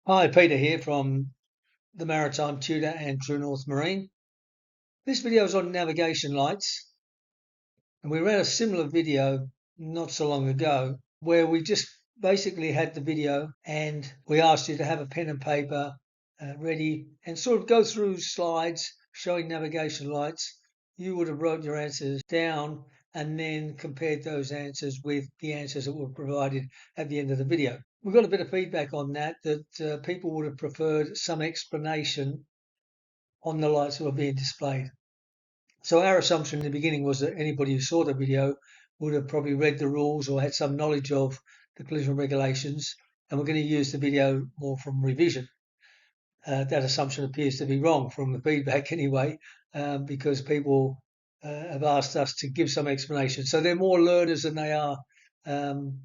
Hi, Peter here from the Maritime Tutor and True North Marine. This video is on navigation lights, and we ran a similar video not so long ago where we just basically had the video and we asked you to have a pen and paper ready and sort of go through slides showing navigation lights. You would have wrote your answers down and then compared those answers with the answers that were provided at the end of the video. We got a bit of feedback on that people would have preferred some explanation on the lights that were being displayed. So our assumption in the beginning was that anybody who saw the video would have probably read the rules or had some knowledge of the collision regulations, and we're going to use the video more from revision. That assumption appears to be wrong from the feedback anyway, because people have asked us to give some explanation. So they're more learners than they are um,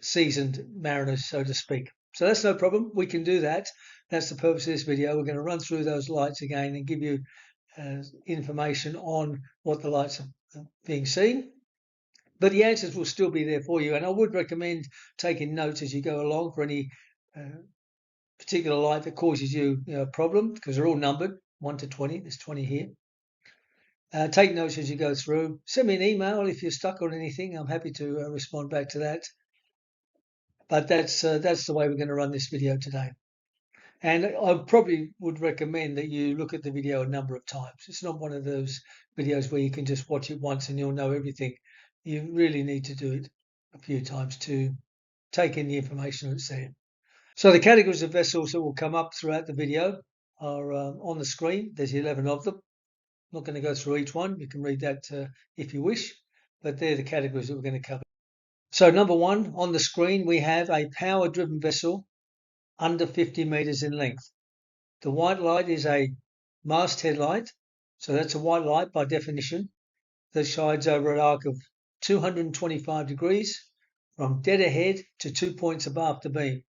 seasoned mariners, so to speak. So that's no problem. We can do that. That's the purpose of this video. We're going to run through those lights again and give you information on what the lights are being seen. But the answers will still be there for you. And I would recommend taking notes as you go along for any particular light that causes you, a problem, because they're all numbered 1 to 20. There's 20 here. Take notes as you go through. Send me an email if you're stuck on anything. I'm happy to respond back to that. But that's the way we're going to run this video today. And I probably would recommend that you look at the video a number of times. It's not one of those videos where you can just watch it once and you'll know everything. You really need to do it a few times to take in the information that's there. So the categories of vessels that will come up throughout the video are on the screen. There's 11 of them. I'm not going to go through each one. You can read that if you wish, but they're the categories that we're going to cover. So number one, on the screen, we have a power-driven vessel under 50 meters in length. The white light is a masthead light, so that's a white light by definition that shines over an arc of 225 degrees from dead ahead to 2 points above the beam.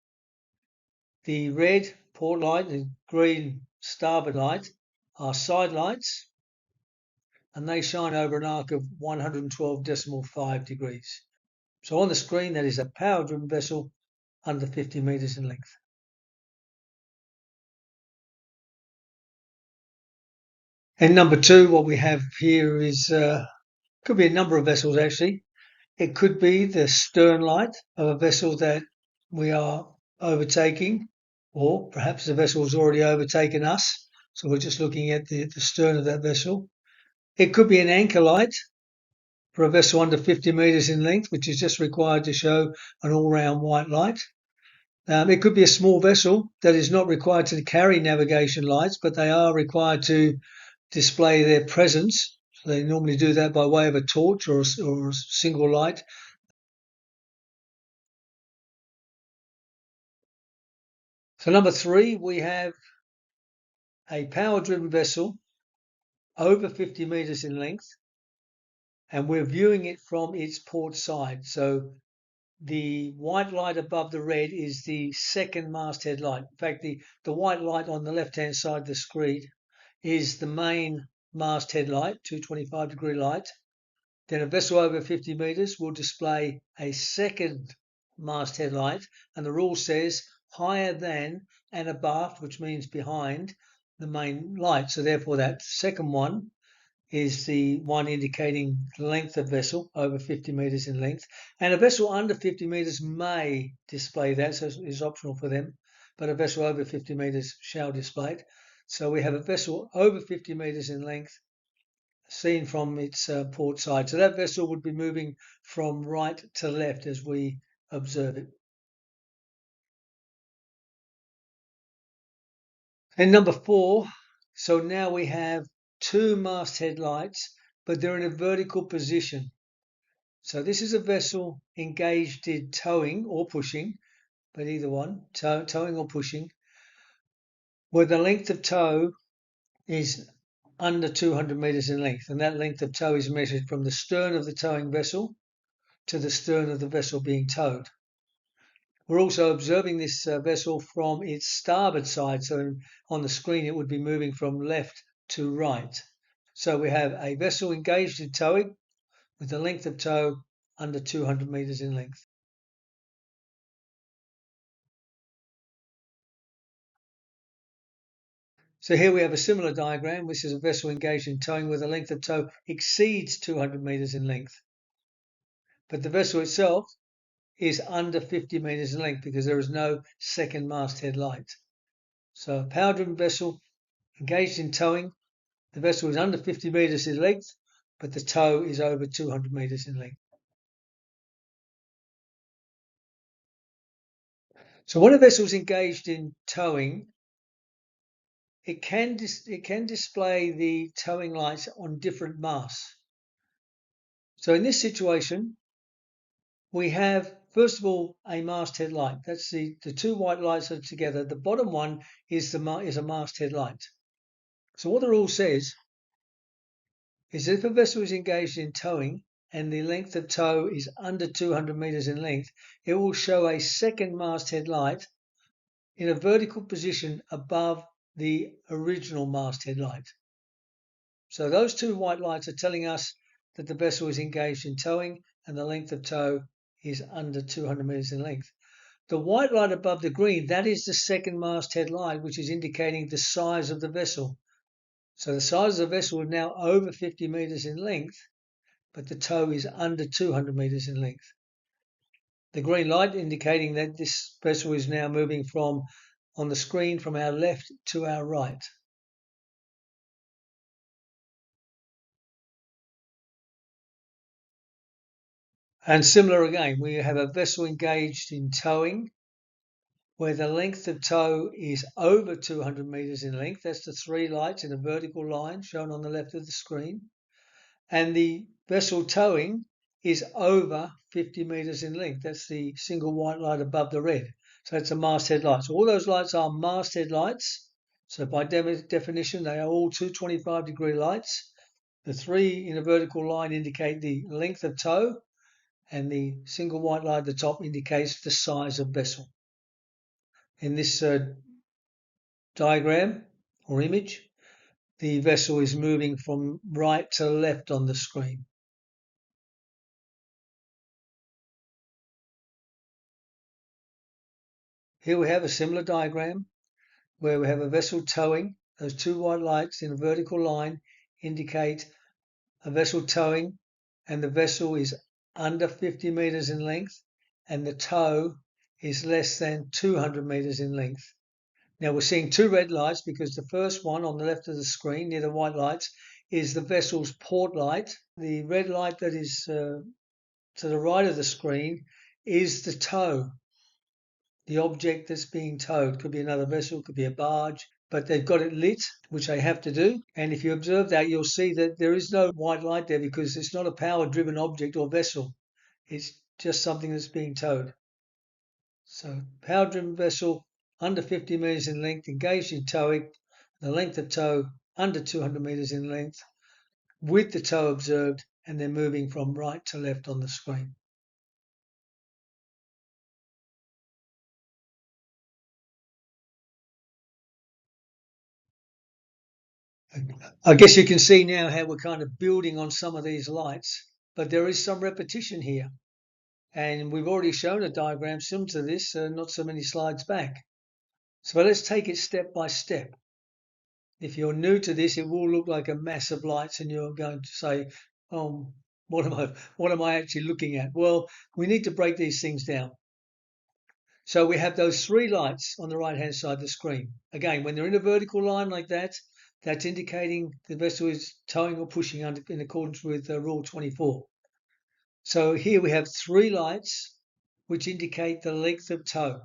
The red port light and green starboard light are side lights, and they shine over an arc of 112.5 degrees. So on the screen, that is a power-driven vessel under 50 meters in length. And number two, what we have here is could be a number of vessels actually. It could be the stern light of a vessel that we are overtaking, or perhaps the vessel has already overtaken us. So we're just looking at the stern of that vessel. It could be an anchor light for a vessel under 50 meters in length, which is just required to show an all-round white light. It could be a small vessel that is not required to carry navigation lights, but they are required to display their presence. So they normally do that by way of a torch or a single light. So number three, we have a power-driven vessel over 50 meters in length, and we're viewing it from its port side. So the white light above the red is the second masthead light. In fact, the white light on the left-hand side of the screen is the main masthead light, 225-degree light. Then a vessel over 50 meters will display a second masthead light, and the rule says higher than and above, which means behind the main light. So therefore that second one is the one indicating the length of vessel over 50 meters in length, and a vessel under 50 meters may display that, so it's optional for them, but a vessel over 50 meters shall display it. So we have a vessel over 50 meters in length seen from its port side. So that vessel would be moving from right to left as we observe it. And number four, so now we have two masthead lights, but they're in a vertical position. So this is a vessel engaged in towing or pushing, but either one, towing or pushing, where the length of tow is under 200 meters in length, and that length of tow is measured from the stern of the towing vessel to the stern of the vessel being towed. We're also observing this vessel from its starboard side, so on the screen it would be moving from left to right. So we have a vessel engaged in towing with a length of tow under 200 meters in length. So here we have a similar diagram. This is a vessel engaged in towing where the length of tow exceeds 200 meters in length. But the vessel itself is under 50 meters in length because there is no second masthead light. So a power-driven vessel engaged in towing, the vessel is under 50 meters in length, but the tow is over 200 meters in length. So when a vessel is engaged in towing, it can display the towing lights on different masts. So in this situation, we have, first of all, a masthead light. That's the two white lights that are together. The bottom one is a masthead light. So what the rule says is if a vessel is engaged in towing and the length of tow is under 200 meters in length, it will show a second masthead light in a vertical position above the original masthead light. So those two white lights are telling us that the vessel is engaged in towing and the length of tow is under 200 meters in length. The white light above the green, that is the second masthead light, which is indicating the size of the vessel. So the size of the vessel is now over 50 meters in length, but the tow is under 200 meters in length. The green light indicating that this vessel is now moving from, on the screen, from our left to our right. And similar again, we have a vessel engaged in towing where the length of tow is over 200 meters in length. That's the three lights in a vertical line shown on the left of the screen. And the vessel towing is over 50 meters in length. That's the single white light above the red. So it's a masthead light. So all those lights are masthead lights. So by definition, they are all 225-degree lights. The three in a vertical line indicate the length of tow, and the single white light at the top indicates the size of vessel. In this diagram or image, the vessel is moving from right to left on the screen. Here we have a similar diagram where we have a vessel towing. Those two white lights in a vertical line indicate a vessel towing, and the vessel is under 50 meters in length and the tow is less than 200 meters in length. Now we're seeing two red lights because the first one on the left of the screen near the white lights is the vessel's port light. The red light that is to the right of the screen is the tow, the object that's being towed. Could be another vessel, could be a barge, but they've got it lit, which they have to do. And if you observe that, you'll see that there is no white light there because it's not a power-driven object or vessel. It's just something that's being towed. So power-driven vessel under 50 meters in length, engaged in towing, the length of tow under 200 meters in length, with the tow observed, and they're moving from right to left on the screen. I guess you can see now how we're kind of building on some of these lights, but there is some repetition here. And we've already shown a diagram similar to this not so many slides back. So let's take it step by step. If you're new to this, it will look like a mass of lights and you're going to say, oh, what am I actually looking at? Well, we need to break these things down. So we have those three lights on the right-hand side of the screen. Again, when they're in a vertical line like that, that's indicating the vessel is towing or pushing in accordance with Rule 24. So here we have three lights which indicate the length of tow,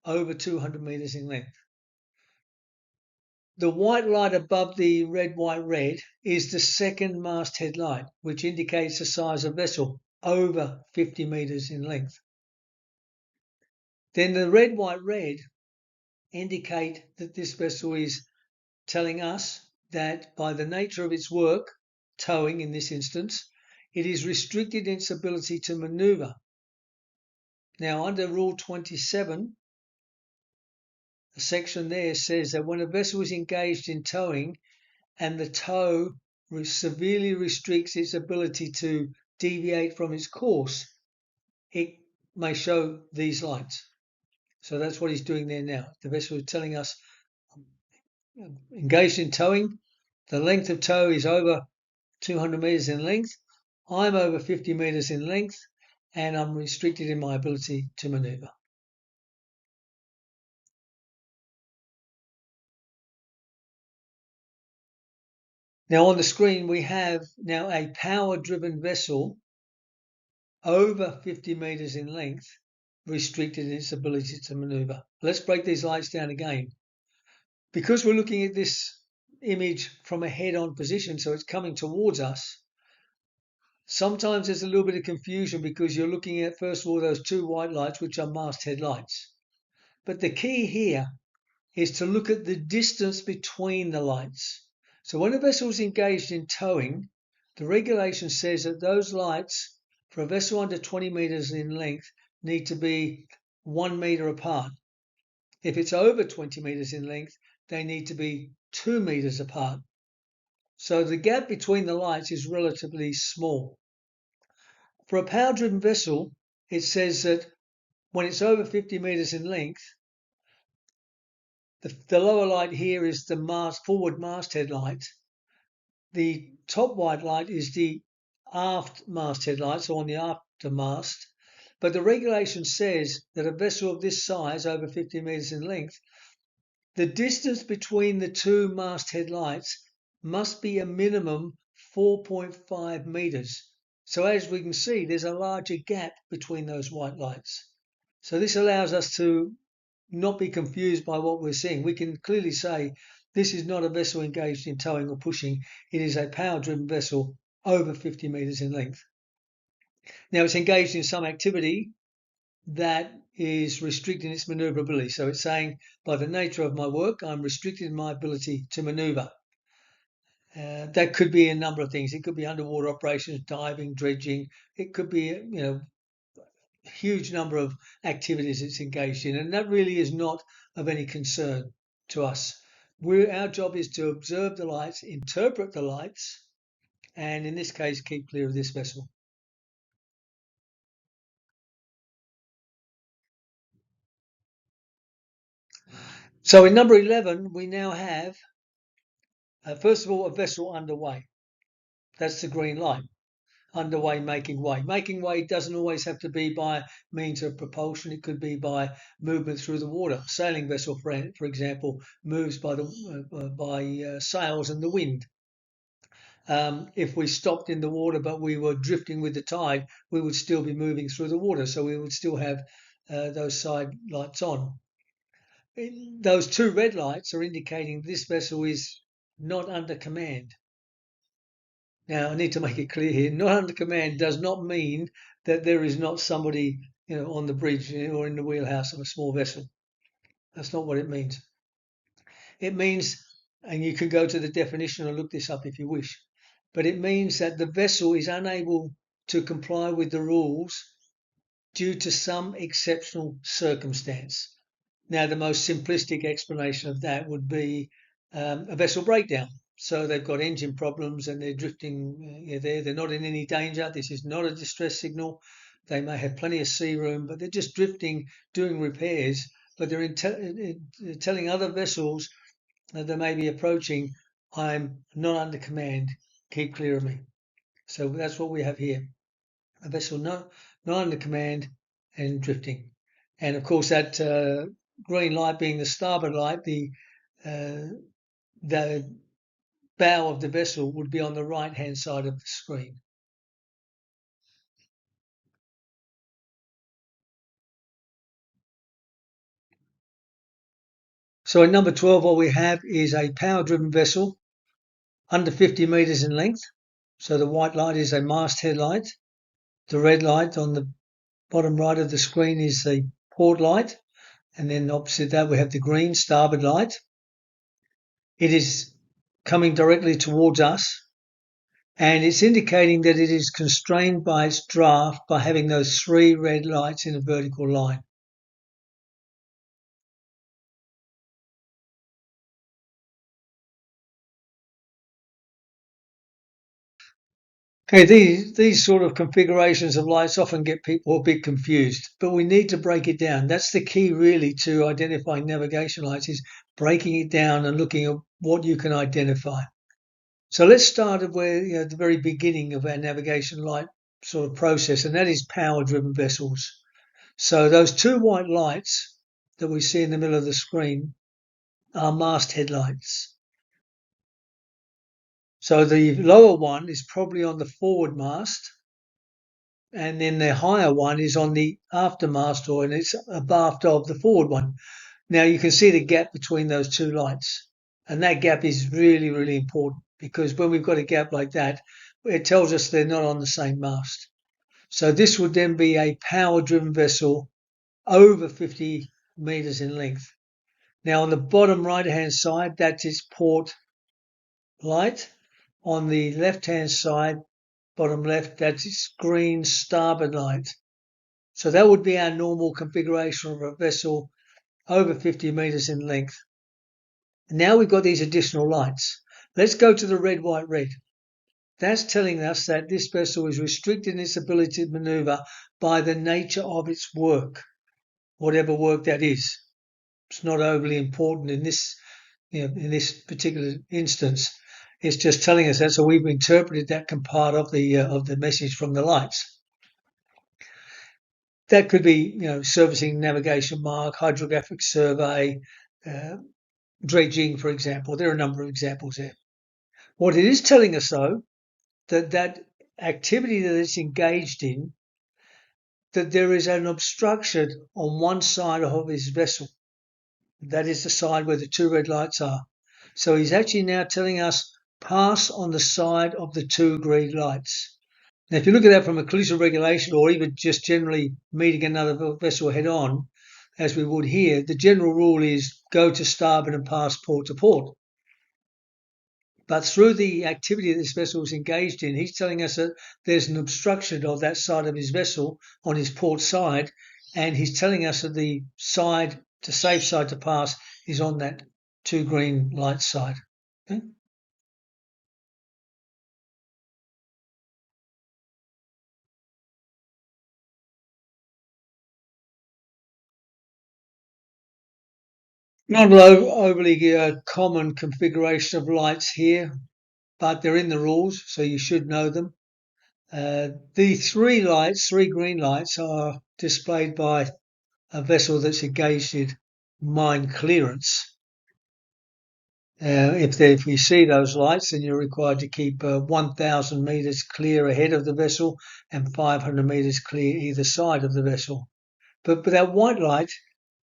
over 200 meters in length. The white light above the red, white, red is the second masthead light, which indicates the size of vessel, over 50 meters in length. Then the red, white, red indicate that this vessel is telling us that by the nature of its work, towing in this instance, it is restricted in its ability to maneuver. Now, under Rule 27, the section there says that when a vessel is engaged in towing and the tow severely restricts its ability to deviate from its course, it may show these lights. So that's what he's doing there now. The vessel is telling us engaged in towing. The length of tow is over 200 meters in length. I'm over 50 meters in length, and I'm restricted in my ability to maneuver. Now on the screen we have now a power-driven vessel over 50 meters in length, restricted in its ability to maneuver. Let's break these lights down again. Because we're looking at this image from a head-on position, so it's coming towards us, sometimes there's a little bit of confusion because you're looking at, first of all, those two white lights, which are masthead lights. But the key here is to look at the distance between the lights. So when a vessel is engaged in towing, the regulation says that those lights for a vessel under 20 meters in length need to be 1 meter apart. If it's over 20 meters in length, they need to be 2 meters apart. So the gap between the lights is relatively small. For a power-driven vessel, it says that when it's over 50 meters in length, the lower light here is the forward masthead light. The top white light is the aft masthead light, so on the aftermast. But the regulation says that a vessel of this size, over 50 meters in length, the distance between the two masthead lights must be a minimum 4.5 meters. So as we can see, there's a larger gap between those white lights. So this allows us to not be confused by what we're seeing. We can clearly say this is not a vessel engaged in towing or pushing. It is a power-driven vessel over 50 meters in length. Now it's engaged in some activity that is restricting its maneuverability. So it's saying, by the nature of my work, I'm restricted in my ability to maneuver. That could be a number of things. It could be underwater operations, diving, dredging. It could be, a huge number of activities it's engaged in, and that really is not of any concern to us. Our job is to observe the lights, interpret the lights, and in this case, keep clear of this vessel. So in number 11, we now have, first of all, a vessel underway. That's the green light. Underway, making way. Making way doesn't always have to be by means of propulsion. It could be by movement through the water. A sailing vessel, for example, moves by sails and the wind. If we stopped in the water but we were drifting with the tide, we would still be moving through the water, so we would still have those side lights on. Those two red lights are indicating this vessel is not under command. Now, I need to make it clear here, not under command does not mean that there is not somebody on the bridge or in the wheelhouse of a small vessel. That's not what it means. It means, and you can go to the definition and look this up if you wish, but it means that the vessel is unable to comply with the rules due to some exceptional circumstance. Now, the most simplistic explanation of that would be a vessel breakdown. So they've got engine problems and they're drifting there. They're not in any danger. This is not a distress signal. They may have plenty of sea room, but they're just drifting, doing repairs. But they're telling other vessels that they may be approaching, I'm not under command, keep clear of me. So that's what we have here. A vessel not under command and drifting. And of course that green light being the starboard light, the bow of the vessel would be on the right hand side of the screen. So in number 12, what we have is a power-driven vessel under 50 meters in length. So the white light is a masthead light. The red light on the bottom right of the screen is the port light. And then opposite that, we have the green starboard light. It is coming directly towards us. And it's indicating that it is constrained by its draft by having those three red lights in a vertical line. Okay, these sort of configurations of lights often get people a bit confused, but we need to break it down. That's the key really to identifying navigation lights, is breaking it down and looking at what you can identify. So let's start at where, the very beginning of our navigation light sort of process, and that is power-driven vessels. So those two white lights that we see in the middle of the screen are mast headlights. So the lower one is probably on the forward mast, and then the higher one is on the aftermast, and it's abaft of the forward one. Now you can see the gap between those two lights, and that gap is really, really important, because when we've got a gap like that, it tells us they're not on the same mast. So this would then be a power-driven vessel over 50 meters in length. Now on the bottom right-hand side, that's its port light. On the left-hand side, bottom left, that's its green starboard light. So that would be our normal configuration of a vessel over 50 meters in length. Now we've got these additional lights. Let's go to the red, white, red. That's telling us that this vessel is restricted in its ability to maneuver by the nature of its work, whatever work that is. It's not overly important in this particular instance. It's just telling us that, so we've interpreted that part of the message from the lights. That could be, servicing, navigation mark, hydrographic survey, dredging, for example. There are a number of examples there. What it is telling us, though, that activity that it's engaged in, that there is an obstruction on one side of his vessel. That is the side where the two red lights are. So he's actually now telling us, pass on the side of the two green lights. Now, if you look at that from a collision regulation, or even just generally meeting another vessel head on, as we would here, the general rule is go to starboard and pass port to port. But through the activity that this vessel is engaged in, he's telling us that there's an obstruction of that side of his vessel on his port side, and he's telling us that the safe side to pass is on that two green light side. Okay? Not an overly common configuration of lights here, but they're in the rules, so you should know them. The three green lights, are displayed by a vessel that's engaged in mine clearance. If you see those lights, then you're required to keep 1,000 meters clear ahead of the vessel and 500 meters clear either side of the vessel. But that white light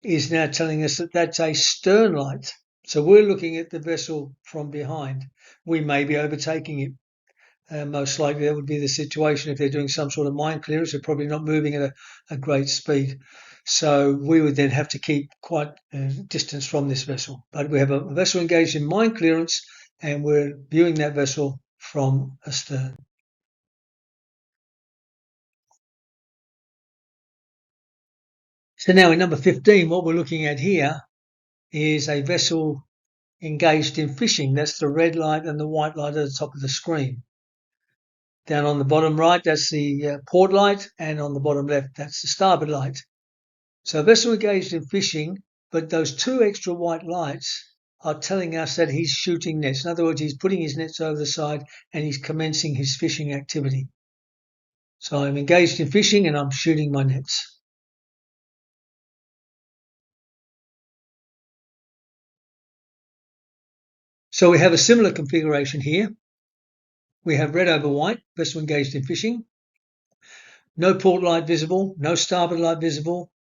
is now telling us that that's a stern light. So we're looking at the vessel from behind. We may be overtaking it. Most likely that would be the situation. If they're doing some sort of mine clearance, they're probably not moving at a great speed. So we would then have to keep quite distance from this vessel. But we have a vessel engaged in mine clearance, and we're viewing that vessel from astern. So now in number 15, what we're looking at here is a vessel engaged in fishing. That's the red light and the white light at the top of the screen. Down on the bottom right, that's the port light, and on the bottom left, that's the starboard light. So a vessel engaged in fishing, but those two extra white lights are telling us that he's shooting nets. In other words, he's putting his nets over the side and he's commencing his fishing activity. So I'm engaged in fishing and I'm shooting my nets. So we have a similar configuration here. We have red over white, vessel engaged in fishing. No port light visible, no starboard light visible.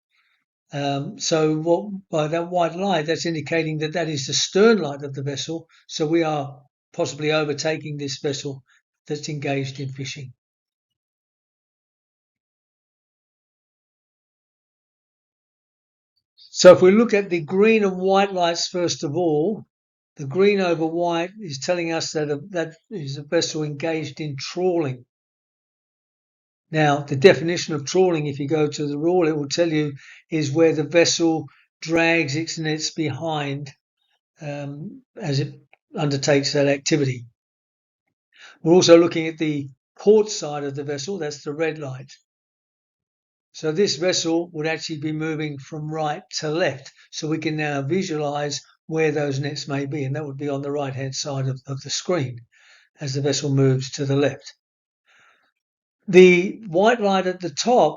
So by that white light, that's indicating that that is the stern light of the vessel. So we are possibly overtaking this vessel that's engaged in fishing. So if we look at the green and white lights first of all, the green over white is telling us that is a vessel engaged in trawling. Now, the definition of trawling, if you go to the rule, it will tell you is where the vessel drags its nets behind as it undertakes that activity. We're also looking at the port side of the vessel, that's the red light. So this vessel would actually be moving from right to left. So we can now visualize where those nets may be, and that would be on the right-hand side of the screen as the vessel moves to the left. The white light at the top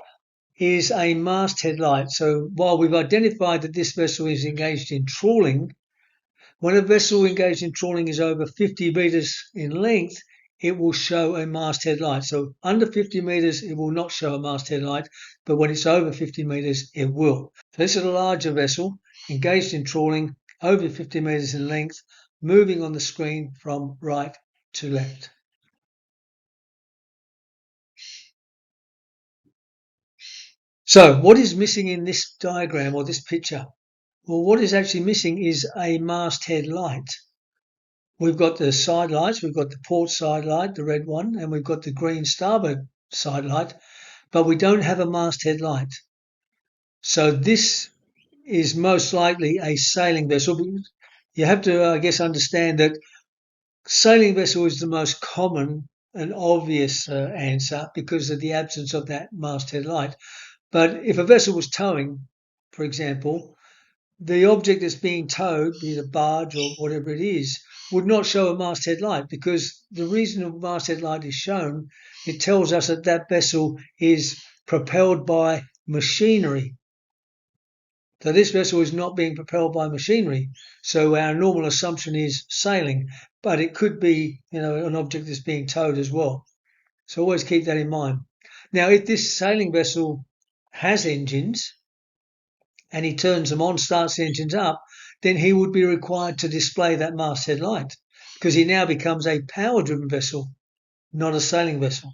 is a masthead light. So while we've identified that this vessel is engaged in trawling, when a vessel engaged in trawling is over 50 meters in length, it will show a masthead light. So under 50 meters, it will not show a masthead light, but when it's over 50 meters, it will. So this is a larger vessel engaged in trawling, over 50 meters in length, moving on the screen from right to left. So what is missing in this diagram or this picture? Well, what is actually missing is a masthead light. We've got the side lights, we've got the port side light, the red one, and we've got the green starboard side light, but we don't have a masthead light. So this is most likely a sailing vessel. You have to, I guess, understand that sailing vessel is the most common and obvious answer because of the absence of that masthead light. But if a vessel was towing, for example, the object that's being towed, be it a barge or whatever it is, would not show a masthead light, because the reason a masthead light is shown, it tells us that that vessel is propelled by machinery. So this vessel is not being propelled by machinery. So our normal assumption is sailing, but it could be, an object that's being towed as well. So always keep that in mind. Now, if this sailing vessel has engines, and he turns them on, starts the engines up, then he would be required to display that masthead light, because he now becomes a power-driven vessel, not a sailing vessel.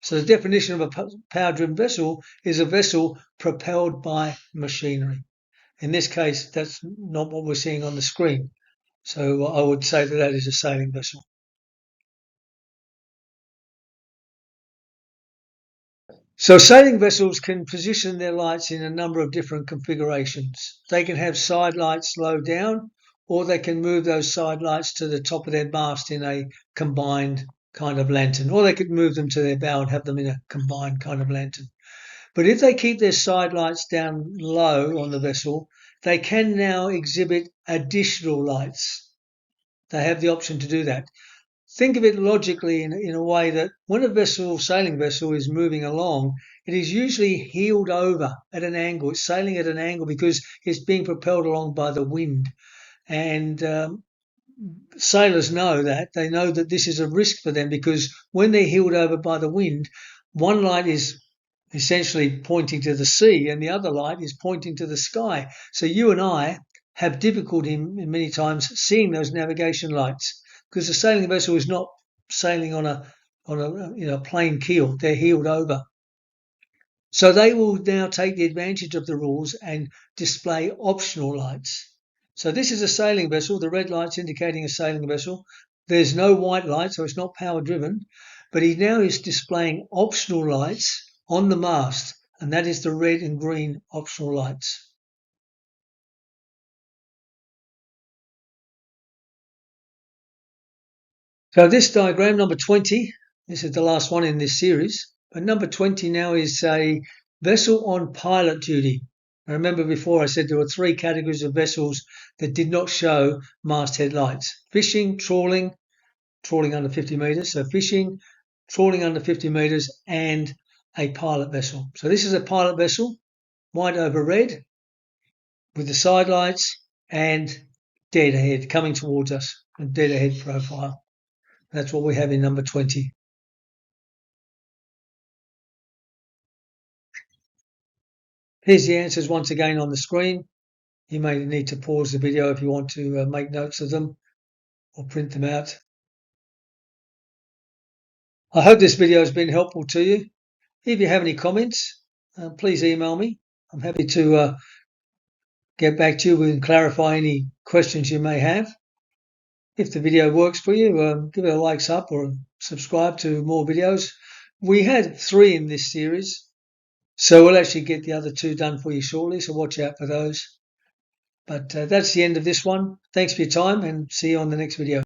So the definition of a power-driven vessel is a vessel propelled by machinery. In this case, that's not what we're seeing on the screen. So I would say that that is a sailing vessel. So sailing vessels can position their lights in a number of different configurations. They can have side lights low down, or they can move those side lights to the top of their mast in a combined kind of lantern, or they could move them to their bow and have them in a combined kind of lantern. But if they keep their side lights down low on the vessel, they can now exhibit additional lights. They have the option to do that. Think of it logically in a way that when a vessel, sailing vessel, is moving along, it is usually heeled over at an angle. It's sailing at an angle because it's being propelled along by the wind. And sailors know that. They know that this is a risk for them, because when they're heeled over by the wind, one light is essentially pointing to the sea and the other light is pointing to the sky. So you and I have difficulty many times seeing those navigation lights, because the sailing vessel is not sailing on a plain keel. They're heeled over. So they will now take the advantage of the rules and display optional lights. So this is a sailing vessel. The red light's indicating a sailing vessel. There's no white light, so it's not power driven. But he now is displaying optional lights on the mast, and that is the red and green optional lights. So this diagram, number 20, this is the last one in this series, but number 20 now is a vessel on pilot duty. I remember before I said there were three categories of vessels that did not show masthead lights: fishing, trawling under 50 metres, so fishing, trawling under 50 metres, and a pilot vessel. So this is a pilot vessel, white over red, with the side lights and dead ahead coming towards us, a dead ahead profile. That's what we have in number 20. Here's the answers once again on the screen. You may need to pause the video if you want to make notes of them or print them out. I hope this video has been helpful to you. If you have any comments, please email me. I'm happy to get back to you and clarify any questions you may have. If the video works for you, give it a likes up or subscribe to more videos. We had 3 in this series, so we'll actually get the other 2 done for you shortly, so watch out for those. But that's the end of this one. Thanks for your time, and see you on the next video.